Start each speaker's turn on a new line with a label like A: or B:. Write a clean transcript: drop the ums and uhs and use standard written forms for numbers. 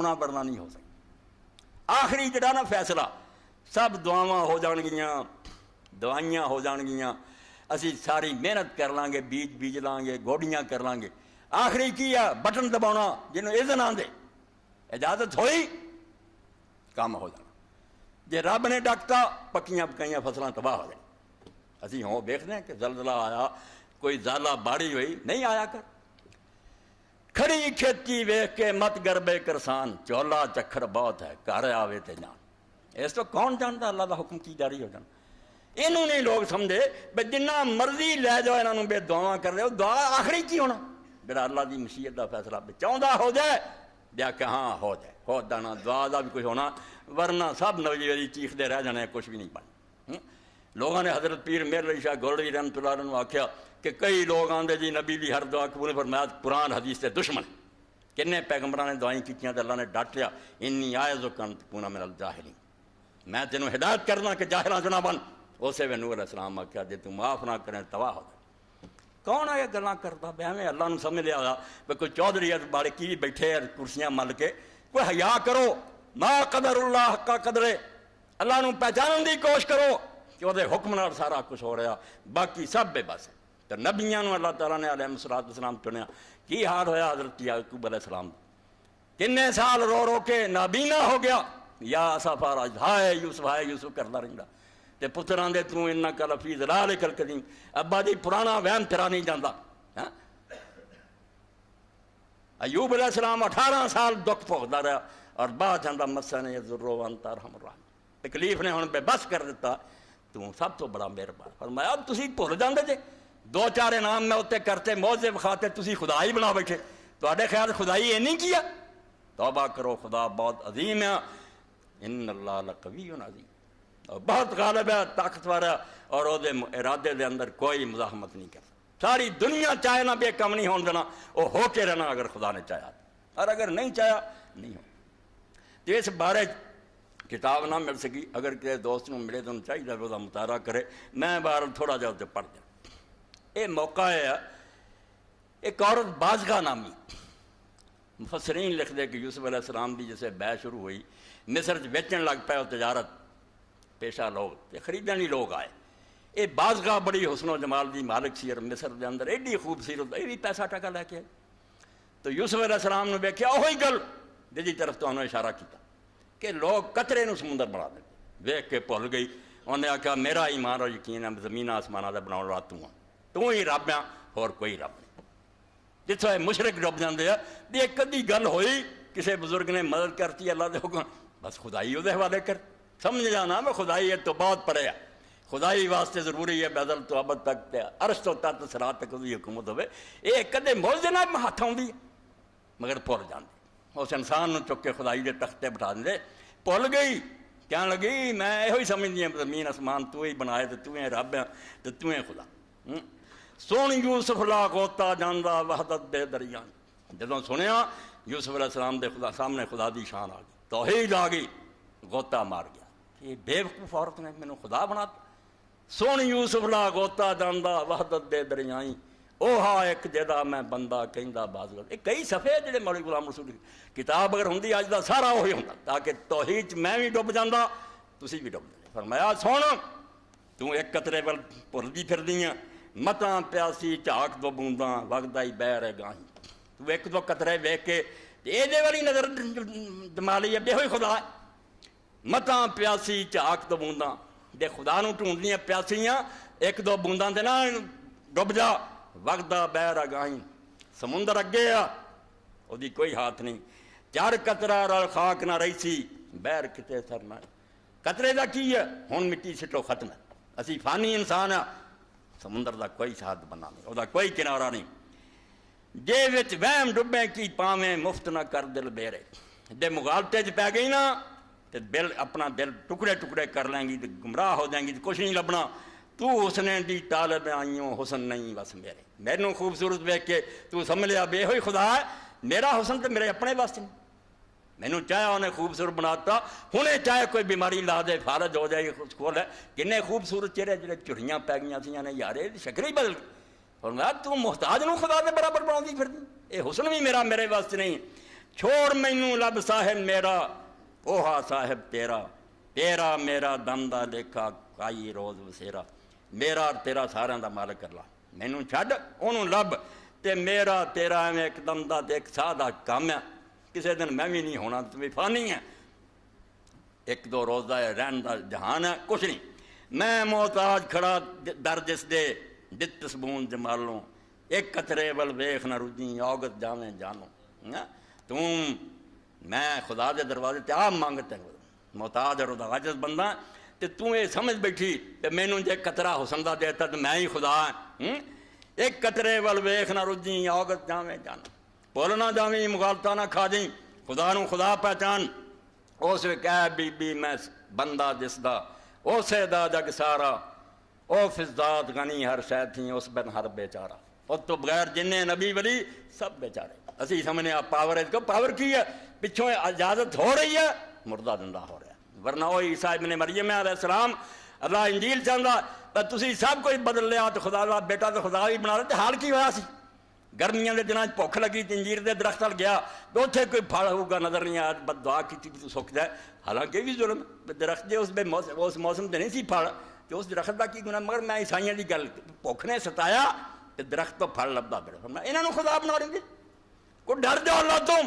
A: ہونا بڑھنا نہیں ہو سکتا۔ آخری جڑا نا فیصلہ سب دعاواں ہو جان گیاں، دوائیاں ہو جان گیاں، اسی ساری محنت کر لیں گے، بیج بیج لیں گے، گوڈیاں کر لیں گے، آخری کی ہے بٹن دباؤنا جنہوں اذن آن دے، اجازت ہوئی کام ہو جانا۔ جے رب نے ڈکتا پکیاں پکائیاں فصلاں تباہ ہو جائیں۔ اسی ہوں دیکھتے ہیں کہ زلزلہ آیا، کوئی زالہ باری ہوئی، نہیں آیا کر کھڑی کھیتی ویکھ کے مت گربے کرسان، چولا چکھر بہت ہے گھر آوے تے جان۔ اس تو کون جانتا اللہ دا حکم کی جاری ہو جانا۔ انہوں نے لوگ سمجھے بے جنہ مرضی لے جاؤ انہوں بے دعاواں کر رہے ہو، دعا آخری کی ہونا جڑا اللہ دی مشیت دا فیصلہ بے چاہتا ہو جائے بیا کہ ہاں ہو جائے، ہو جانا دعا دا بھی کچھ ہونا، ورنہ سب نوجوانی چیخ دے رہ جانے کچھ بھی نہیں بن۔ لوگوں نے حضرت پیر میر علی شاہ گولڑی رحمۃ اللہ علیہ آکھیا کہ کئی لوگ آندے جی نبی دی ہر دعا قبول، فرمایا قرآن حدیث تے دشمن، کنے پیغمبران نے دعائیں کیتیاں تے اللہ نے ڈٹ لیا، انی اعوذک ان تکون من الجاہلین، میں تینوں ہدایت کرنا کہ جاہلاں چ نہ بن۔ اسے وے نور علیہ السلام آکھیا جے تو معاف نہ کریں تباہ ہو جائے۔ کون آ یہ گلاں کرتا بے میں اللہ نے سمجھ لیا بھئی کوئی چودھری بارے کی بیٹھے کرسیاں مل کے، کوئی حیا کرو، ما قدر اللہ حق قدرے، اللہ نو پہچانن دی کوشش کرو کہ وہ دے حکم نال سارا کچھ ہو رہا، باقی سب بے بس ہے۔ تو نبیاں نو اللہ تعالیٰ نے علیہ السلام چنیا، کی حال ہویا حضرت یعقوب علیہ السلام، کنے سال رو رو کے نابینا ہو گیا، یا اسفا راج ہائے یوسف کرتا رہندا، تے پتران دے تو انکا لفی ضلالک القدیم، ابا جی پرانا وہم تیرا نہیں جاندا۔ ایوب علیہ السلام 18 سال دکھ بھوگدا رہا اور بعد جاندا مسنی الضر وانت ارحم الراحمین، تکلیف نے ہن بے بس کر دیتا، تو سب تو بڑا مہربان۔ فرمایا اب تسی بھول جاندے جے، دو چار انعام میں اتنے کرتے موزے بخاتے تسی خدا ہی بنا بیٹھے، تواڈے خیال خدائی نہیں کیا؟ توبہ کرو، خدا بہت عظیم ہے، ان اللہ لقوی عظیم، اور بہت غالب ہے، طاقتور ہے، اور وہ ارادے دے اندر کوئی مزاحمت نہیں کرتا۔ ساری دنیا چاہے نہ بے کم نہیں ہون دینا، وہ ہو کے رہنا اگر خدا نے چاہا، اور اگر نہیں چاہا نہیں ہو۔ تو اس بارے کتاب نہ مل سکی، اگر کسی دوست کو ملے تو چاہیے وہ مطالعہ کرے، میں بار تھوڑا جہا اسے پڑھ دیا۔ یہ موقع ہے ایک عورت بازگاہ نامی، مفسرین لکھ دے کہ یوسف علیہ السلام دی جیسے بے شروع ہوئی، مصر بیچن لگ پائے، تجارت پیشہ لوگ خریدنی لوگ آئے، یہ بازگاہ بڑی حسن و جمال دی مالک سی، اور مصر دے اندر ایڈی خوبصورت، یہ بھی پیسہ ٹکا لے کے آئے۔ تو یوسف علیہ السلام نے ویکھیا وہی گل جی طرف تو انہوں نے اشارہ کیتا کہ لوگ قطرے نو سمندر بنا دیں، ویکھ کے بھول گئی، انہوں نے آخیا میرا ایمان اور یقین ہے زمین آسمانہ دا بناؤ والا تو ہی رب ہے، اور کوئی رب نہیں۔ جتھے مشرک ڈب جاندے ہیں، ایک کدی گل ہوئی کسی بزرگ نے مدد کرتی اللہ دے حکم، بس خدائی وہ حوالے کر، سمجھ جانا میں خدائی ہے تو بہت پڑے ہے، خدائی واسطے ضروری ہے بدل تو ابد تک عرش تو تحت صراط تک دی حکومت ہوئے، یہ کدے موجزے نہ ہاتھ آؤندی ہے، مگر بھول جاندی، اس انسان نو چک کے خدائی دے تختے بٹھا دے، بھول گئی، کہنے لگی میں یہ سمجھنی ہوں زمین آسمان تو ہی بنائے تو ہی رب ہے تو تو ہی خدا۔ سن یوسف لا غوطہ جاندا وحدت بے دریان، جدوں سنیا یوسف علیہ السلام دے خدا سامنے خدا دی شان آ گئی، توحید آ گئی، غوطہ مار گیا، یہ بے وقوف عورت نے مینوں خدا بناتا۔ سن یوسف لا غوطہ جاندا وحدت بے دریائی، اوہا ایک جدا میں بندہ کہندا باز گل۔ یہ کئی صفحے جڑے مولانا غلام رسول کتاب اگر ہوندی اج دا سارا وہی ہوندا، تاکہ توحید میں بھی ڈب جاندا تسی بھی ڈب جاندے۔ فرمایا سن تو ایک قطرے ول بھلدی پھردی ہیں، متاں پیاسی جھاک دو بونداں وگدا ہی بہر ہے گاہیں، تو ایک دو قطرے ویکھ کے یہ والی نظر جما لی ہے، بے ہوئی خدا ہے، متاں پیاسی جھاک دو بونداں، دے خدا نو ڈھونڈنیاں پیاسیاں، ایک دو بونداں دے نہ ڈب جا، وگدا بہر ہے گاہیں، سمندر اگے آ وہ دی کوئی ہاتھ نہیں، چار قطرہ رل خاک نہ رہی سی بہر کتے سر نہ، قطرے دا کی ہے ہن مٹی سٹو ختم ہے، اسی فانی انسان ہے، سمندر دا کوئی ساتھ بنا نہیں، وہ دا کوئی کنارہ نہیں، جے وچ وہم ڈبے کی پاویں مفت نہ کر دل بیرے، جے مغالطے چ پی گئی نا تے دل اپنا دل ٹکڑے ٹکڑے کر لیں گی، گمراہ ہو جائیں گی، کچھ نہیں لبنا، تو حسن دی طالب آئیوں حسن نہیں بس میرے، مینوں خوبصورت ویکھ کے تو سمجھ لیا بے ہوئی خدا ہے، میرا حسن تو میرے اپنے واسطے نہیں، مینوں چاہے انہیں خوبصورت بناتا، ہنے چاہے کوئی بیماری لا دے فارج ہو جائے اس کو ہے، کنے خوبصورت چہرے جڑے چڑیاں پی گئی سیاں نے یار یہ شکل ہی بدل گئی، فرمایا تو محتاج نو خدا دے برابر بناؤندی پھردی، یہ حسن بھی میرا میرے واسطے نہیں، چھوڑ مینوں لب صاحب میرا اوہا صاحب تیرا تیرا میرا دم دا لیکھا کائی روز وسیرا میرا اور تیرا سارا دا مالک اللہ مینوں چھڈ انہوں لب تے میرا تیرا ایویں ایک دم دا تے ایک ساہ دا کام ہے کسے دن میں بھی نہیں ہونا تو بھی فانی ہے ایک دو روزہ ہے رہن دا جہان ہے کچھ نہیں میں محتاج کھڑا در جس دے دت سبون جمالوں ایک قطرے ول ویخ نہ رجیں عوگت جاویں جانوں تم میں خدا دے دروازے تے آپ مانگتے ہیں محتاج اور عاجز بندہ تے تو یہ سمجھ بیٹھی کہ مینوں جے قطرہ حسن دا دیتا تو میں ہی خدا ہوں ایک قطرے ول ویخ نہ رجیں عوگت جاویں جانوں بولنا جاویں مغالطہ نہ کھا دیں خدا نو خدا پہچان اس کہہ بی بی میں بندہ جس دا اسے دا جگ سارا او فضاد غنی ہر شے تھی اس بن ہر بیچارہ اور تو بغیر جنہیں نبی ولی سب بیچارے اسی سمجھنے آپ پاور ہے کو پاور کی ہے پچھوں اجازت ہو رہی ہے مردہ زندہ ہو رہا ہے ورنہ وہ عیسیٰ ابن مریم علیہ السلام اللہ انجیل چاہتا تو تسی سب کوئی بدل لیا تو خدا دا بیٹا تو خدا بھی بنا رہے حال کی ہوا سی گرمیاں دے دنوں بھوک لگی تے انجیر دے درخت ال گیا تو اتنے کوئی پھل ہوگا نظر نہیں آیا بد دعا کی تو سک جائے حالانکہ بھی ظلم درخت دے اس موسم تے نہیں سی پھل تو اس درخت دا کی گناہ مگر میں عیسائیاں دی گل بھوک نے ستایا تے درخت تو پھل لبدا پھر انہاں نوں خدا بنا رہے کوئی ڈر جاؤ اللہ تو